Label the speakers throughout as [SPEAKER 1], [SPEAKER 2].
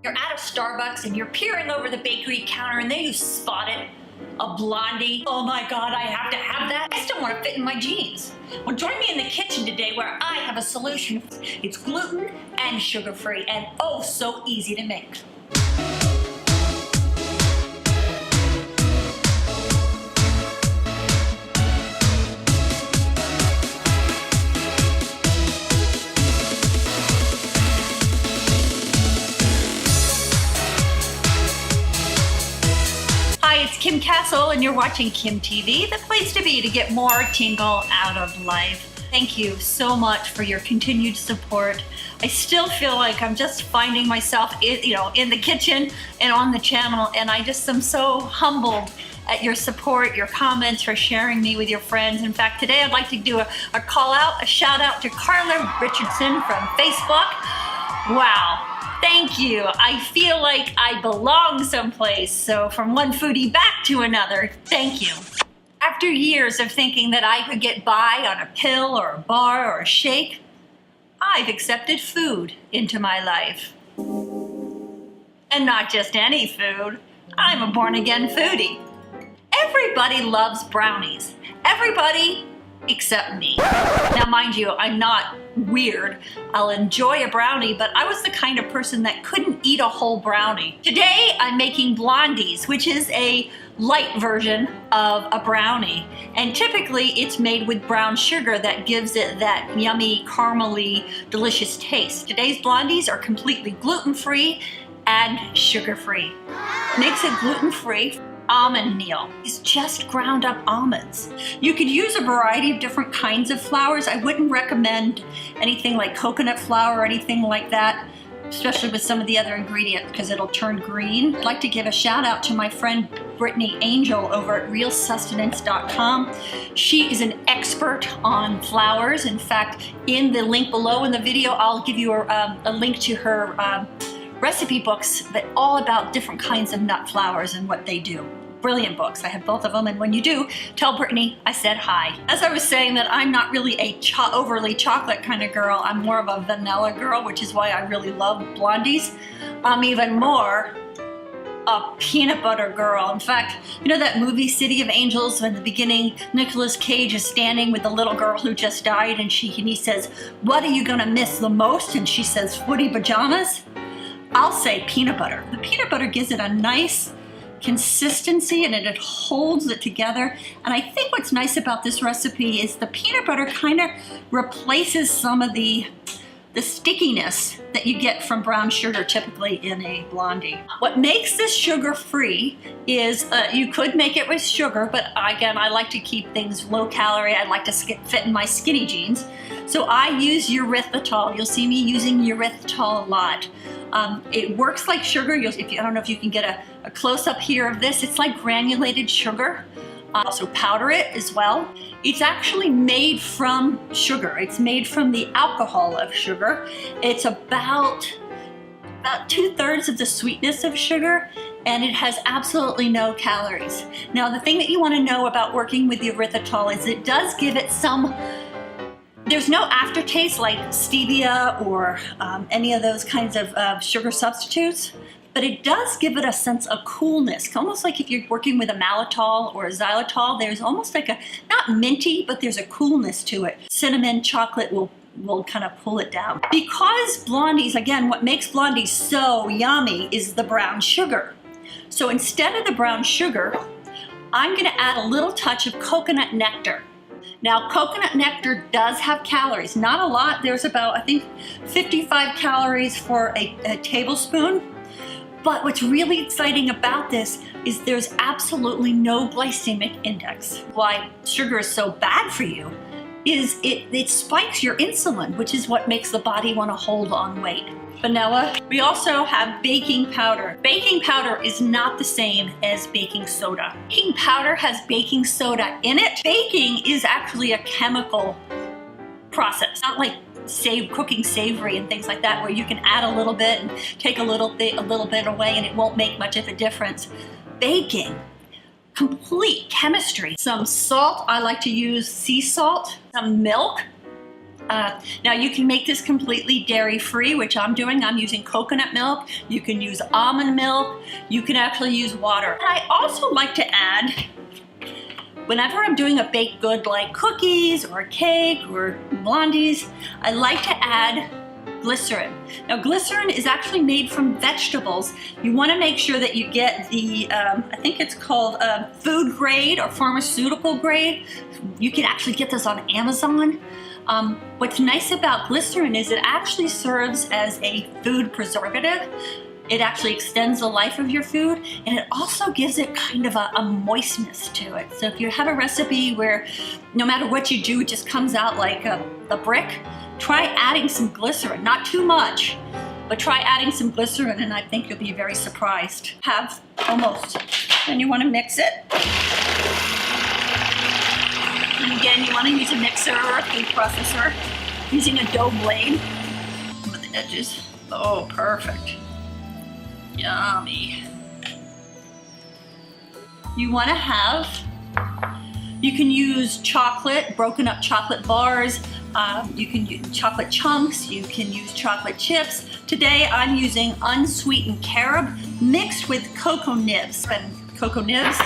[SPEAKER 1] You're at a Starbucks and you're peering over the bakery counter and then you spot it. A Blondie. Oh my God, I have to have that. I still want to fit in my jeans. Well, join me in the kitchen today where I have a solution. It's gluten and sugar-free and oh so easy to make. Hi, it's Kim Castle and you're watching kimTV, the place to be to get more tingle out of life. Thank you so much for your continued support. I still feel like I'm just finding myself in the kitchen and on the channel, and I just am so humbled at your support, your comments, for sharing me with your friends. In fact, today I'd like to do a call out, a shout out to Carla Richardson from Facebook. Wow. Thank you. I feel like I belong someplace. So from one foodie back to another, thank you. After years of thinking that I could get by on a pill or a bar or a shake, I've accepted food into my life. And not just any food. I'm a born-again foodie. Everybody loves brownies. Everybody except me. Now, mind you, I'm not weird. I'll enjoy a brownie, but I was the kind of person that couldn't eat a whole brownie. Today, I'm making Blondies, which is a light version of a brownie. And typically, it's made with brown sugar that gives it that yummy, caramely, delicious taste. Today's Blondies are completely gluten-free and sugar-free. Makes it gluten-free. Almond meal is just ground up almonds. You could use a variety of different kinds of flours. I wouldn't recommend anything like coconut flour or anything like that, especially with some of the other ingredients because it'll turn green. I'd like to give a shout out to my friend Brittany Angel over at realsustenance.com. She is an expert on flours. In fact, in the link below in the video, I'll give you a link to her recipe books that all about different kinds of nut flours and what they do. Brilliant books. I have both of them, and when you do, tell Brittany I said hi. As I was saying that I'm not really a overly chocolate kind of girl, I'm more of a vanilla girl, which is why I really love Blondies. I'm even more a peanut butter girl. In fact, you know that movie City of Angels, when in the beginning Nicolas Cage is standing with the little girl who just died and he says, "What are you gonna miss the most?" And she says, "Footy pajamas." I'll say peanut butter. The peanut butter gives it a nice consistency and it holds it together. And I think what's nice about this recipe is the peanut butter kind of replaces some of the stickiness that you get from brown sugar typically in a Blondie. What makes this sugar-free is you could make it with sugar, but again, I like to keep things low calorie. I like to fit in my skinny jeans. So I use erythritol. You'll see me using erythritol a lot. It works like sugar. I don't know if you can get a close-up here of this. It's like granulated sugar. Also powder it as well. It's actually made from sugar. It's made from the alcohol of sugar. It's about 2/3 of the sweetness of sugar, and it has absolutely no calories. Now, the thing that you want to know about working with the erythritol is it does give it there's no aftertaste like stevia or any of those kinds of sugar substitutes, but it does give it a sense of coolness, almost like if you're working with a maltitol or a xylitol. There's almost like not minty, but there's a coolness to it. Cinnamon, chocolate will kind of pull it down. Because Blondies, again, what makes Blondies so yummy is the brown sugar. So instead of the brown sugar, I'm gonna add a little touch of coconut nectar. Now, coconut nectar does have calories, not a lot. There's about, I think, 55 calories for a tablespoon. But what's really exciting about this is there's absolutely no glycemic index. Why sugar is so bad for you is it spikes your insulin, which is what makes the body want to hold on weight. Vanilla. We also have baking powder. Baking powder is not the same as baking soda. Baking powder has baking soda in it. Baking is actually a chemical process, not like cooking savory and things like that, where you can add a little bit and take a little bit away and it won't make much of a difference. Baking, complete chemistry. Some salt. I like to use sea salt. Some milk. Now you can make this completely dairy-free, which I'm doing. I'm using coconut milk. You can use almond milk. You can actually use water. And I also like to add, whenever I'm doing a baked good like cookies or cake or blondies, I like to add glycerin. Now glycerin is actually made from vegetables. You want to make sure that you get the, I think it's called food grade or pharmaceutical grade. You can actually get this on Amazon. What's nice about glycerin is it actually serves as a food preservative. It actually extends the life of your food, and it also gives it kind of a moistness to it. So if you have a recipe where no matter what you do, it just comes out like a brick, try adding some glycerin, not too much, but try adding some glycerin and I think you'll be very surprised. Have almost. Then you want to mix it. And again, you want to use a mixer or a food processor, using a dough blade with the edges. Oh, perfect. Yummy. You want to have, you can use chocolate, broken up chocolate bars, you can use chocolate chunks, you can use chocolate chips. Today I'm using unsweetened carob mixed with cocoa nibs. And cocoa nibs,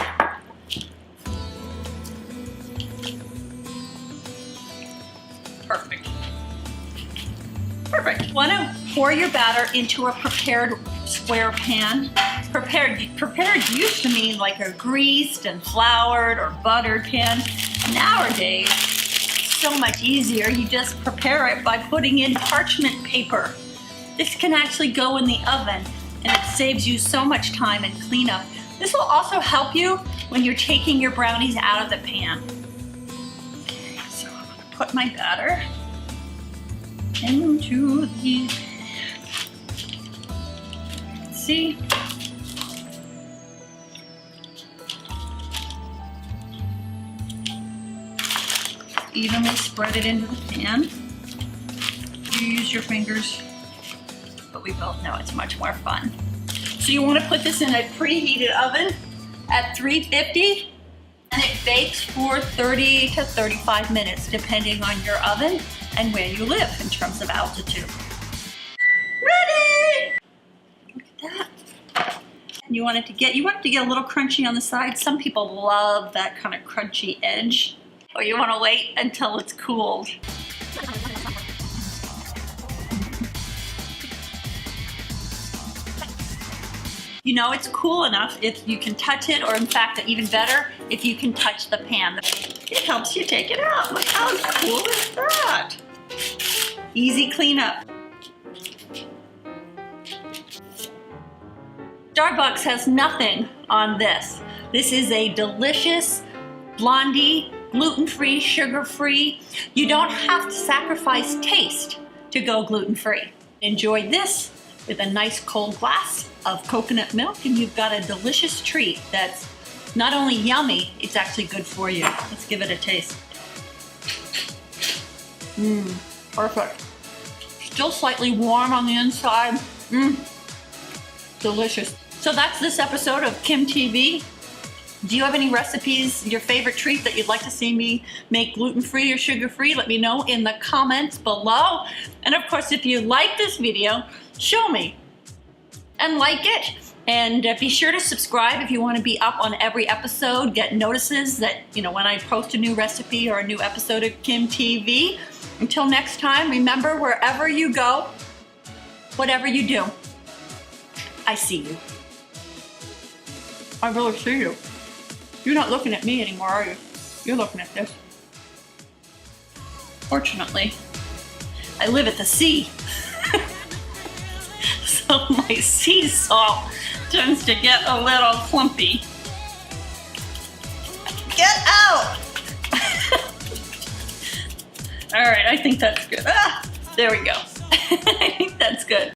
[SPEAKER 1] perfect. Perfect. Want to pour your batter into a prepared square pan. Prepared used to mean like a greased and floured or buttered pan. Nowadays, so much easier. You just prepare it by putting in parchment paper. This can actually go in the oven and it saves you so much time and cleanup. This will also help you when you're taking your brownies out of the pan. Okay, so I'm gonna put my batter into the, see? Evenly spread it into the pan. You use your fingers, but we both know it's much more fun. So you want to put this in a preheated oven at 350, and it bakes for 30 to 35 minutes, depending on your oven and where you live in terms of altitude. Ready! Look at that. And you want it to get a little crunchy on the side. Some people love that kind of crunchy edge. Or you want to wait until it's cooled. You know it's cool enough if you can touch it, or in fact, even better, if you can touch the pan. It helps you take it out. Look how cool is that? Easy cleanup. Starbucks has nothing on this. This is a delicious Blondie, gluten-free, sugar-free. You don't have to sacrifice taste to go gluten-free. Enjoy this with a nice cold glass of coconut milk, and you've got a delicious treat that's not only yummy, it's actually good for you. Let's give it a taste. Perfect. Still slightly warm on the inside. Delicious. So that's this episode of kimTV. Do you have any recipes, your favorite treat that you'd like to see me make gluten-free or sugar-free? Let me know in the comments below. And of course, if you like this video, show me and like it. And be sure to subscribe if you want to be up on every episode, get notices that, when I post a new recipe or a new episode of kimTV. Until next time, remember, wherever you go, whatever you do, I see you. I really see you. You're not looking at me anymore, are you? You're looking at this. Fortunately, I live at the sea. So my sea salt tends to get a little clumpy. Get out! All right, I think that's good. There we go. I think that's good.